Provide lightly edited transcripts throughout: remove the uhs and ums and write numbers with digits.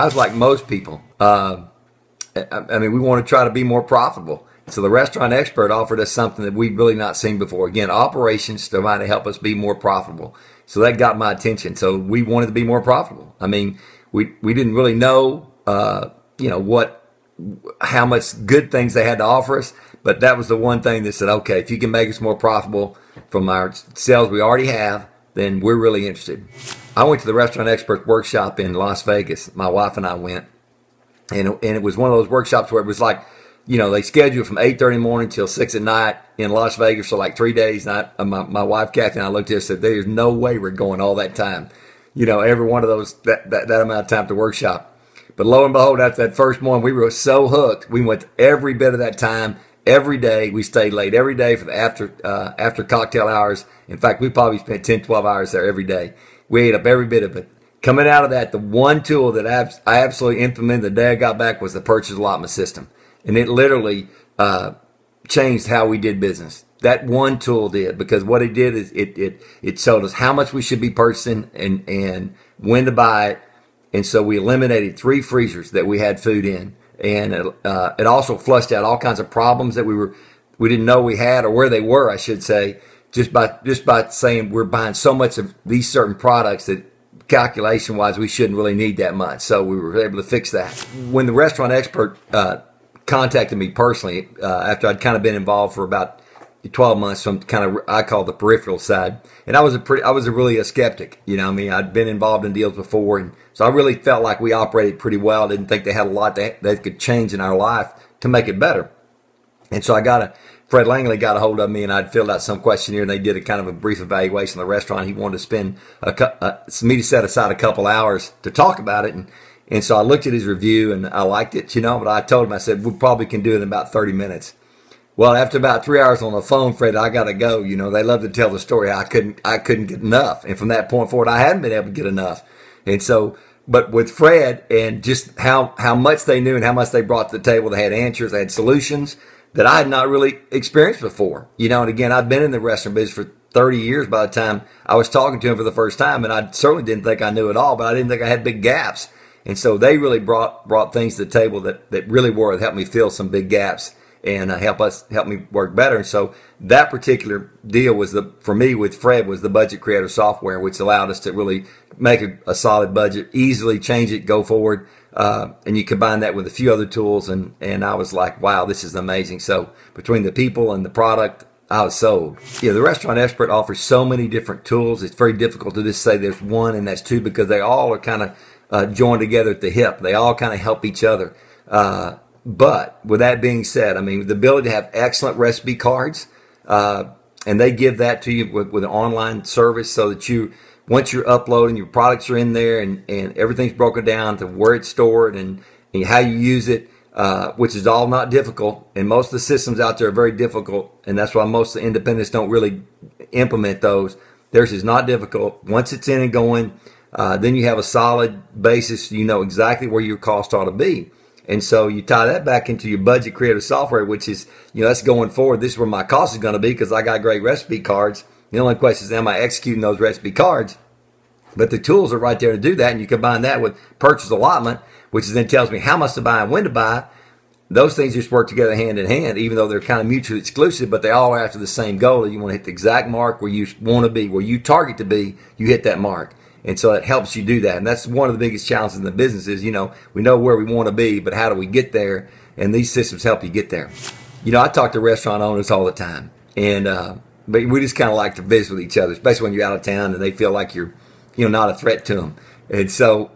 I was like most people. I mean, we want to try to be more profitable. So the restaurant expert offered us something that we'd really not seen before. Again, operations to try to help us be more profitable. So that got my attention. So we wanted to be more profitable. I mean, we didn't really know, how much good things they had to offer us. But that was the one thing that said, okay, if you can make us more profitable from our sales we already have, then we're really interested. I went to the Restaurant Experts Workshop in Las Vegas. My wife and I went. And it was one of those workshops where it was like, they scheduled from 8:30 in the morning till 6 at night in Las Vegas for like 3 days. And my wife, Kathy, and I looked at it and said, there's no way we're going all that time. Every one of those, that amount of time to workshop. But lo and behold, after that first morning, we were so hooked. We went every bit of that time, every day. We stayed late every day for the after cocktail hours. In fact, we probably spent 10, 12 hours there every day. We ate up every bit of it. Coming out of that, the one tool that I absolutely implemented the day I got back was the purchase allotment system. And it literally changed how we did business. That one tool did, because what it did is it told us how much we should be purchasing and when to buy it. And so we eliminated 3 freezers that we had food in. And it also flushed out all kinds of problems that we didn't know we had, or where they were, I should say, just by saying we're buying so much of these certain products that calculation wise we shouldn't really need that much. So we were able to fix that. When the restaurant expert contacted me personally, after I'd kind of been involved for about 12 months from kind of, I call the peripheral side, and I was really a skeptic. I'd been involved in deals before, and so I really felt like we operated pretty well. I didn't think they had a lot that could change in our life to make it better. And so Fred Langley got a hold of me, and I'd filled out some questionnaire, and they did a kind of a brief evaluation of the restaurant. He wanted to spend me to set aside a couple hours to talk about it, and so I looked at his review, and I liked it, but I told him, I said, we probably can do it in about 30 minutes. Well, after about 3 hours on the phone, Fred, I got to go. They love to tell the story. I couldn't get enough, and from that point forward, I hadn't been able to get enough. And so, but with Fred and just how much they knew and how much they brought to the table, they had answers, they had solutions that I had not really experienced before. And again, I've been in the restaurant business for 30 years by the time I was talking to him for the first time, and I certainly didn't think I knew it all, but I didn't think I had big gaps. And so they really brought things to the table that really were helped me fill some big gaps and help me work better. And so that particular deal was for me with Fred was the Budget Creator software, which allowed us to really make a solid budget, easily change it, go forward. And you combine that with a few other tools, and I was like, wow, this is amazing. So between the people and the product, I was sold. The Restaurant Expert offers so many different tools. It's very difficult to just say there's one and that's two, because they all are kind of joined together at the hip. They all kind of help each other. But with that being said, I mean, the ability to have excellent recipe cards, and they give that to you with an online service, so that once you're uploading, your products are in there, and everything's broken down to where it's stored and how you use it, which is all not difficult. And most of the systems out there are very difficult, and that's why most of the independents don't really implement those. Theirs is not difficult. Once it's in and going, then you have a solid basis. You know exactly where your cost ought to be. And so you tie that back into your Budget Creator software, which is, that's going forward. This is where my cost is going to be, because I got great recipe cards. The only question is, am I executing those recipe cards? But the tools are right there to do that, and you combine that with purchase allotment, which then tells me how much to buy and when to buy. Those things just work together hand in hand, even though they're kind of mutually exclusive, but they all are after the same goal. You want to hit the exact mark where you want to be, where you target to be, you hit that mark. And so it helps you do that. And that's one of the biggest challenges in the business is, we know where we want to be, but how do we get there? And these systems help you get there. I talk to restaurant owners all the time, and but we just kind of like to visit with each other, especially when you're out of town and they feel like you're not a threat to them. And so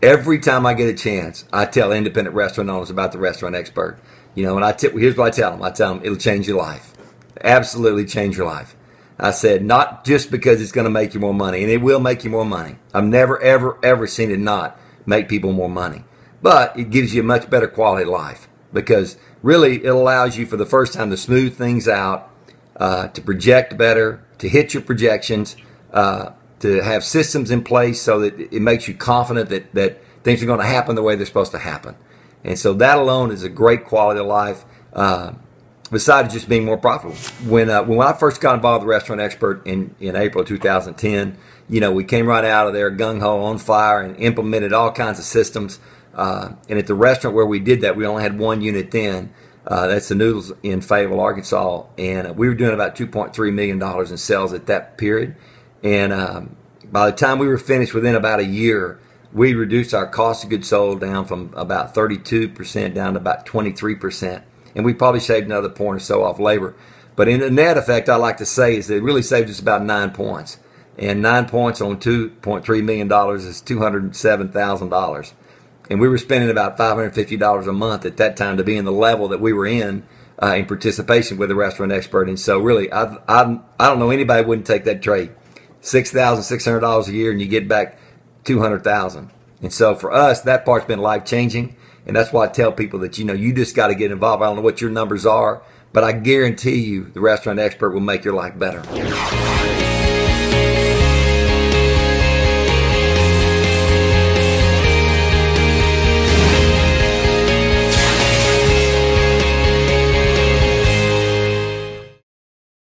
every time I get a chance, I tell independent restaurant owners about the Restaurant Expert. And here's what I tell them. I tell them it'll change your life. Absolutely change your life. I said, not just because it's going to make you more money, and it will make you more money. I've never, ever, ever seen it not make people more money. But it gives you a much better quality of life, because really it allows you for the first time to smooth things out, to project better, to hit your projections, to have systems in place so that it makes you confident that things are going to happen the way they're supposed to happen. And so that alone is a great quality of life. besides just being more profitable. When I first got involved with the Restaurant Expert in April of 2010, we came right out of there gung-ho, on fire, and implemented all kinds of systems. And at the restaurant where we did that, we only had one unit then. That's the Noodles in Fayetteville, Arkansas. And we were doing about $2.3 million in sales at that period. And by the time we were finished, within about a year, we reduced our cost of goods sold down from about 32% down to about 23%. And we probably saved another point or so off labor. But in the net effect, I like to say is that it really saved us about 9 points. And 9 points on $2.3 million is $207,000. And we were spending about $550 a month at that time to be in the level that we were in participation with the Restaurant Expert. And so really, I don't know anybody who wouldn't take that trade. $6,600 a year, and you get back $200,000. And so for us, that part's been life-changing. And that's why I tell people that, you just got to get involved. I don't know what your numbers are, but I guarantee you the Restaurant Expert will make your life better.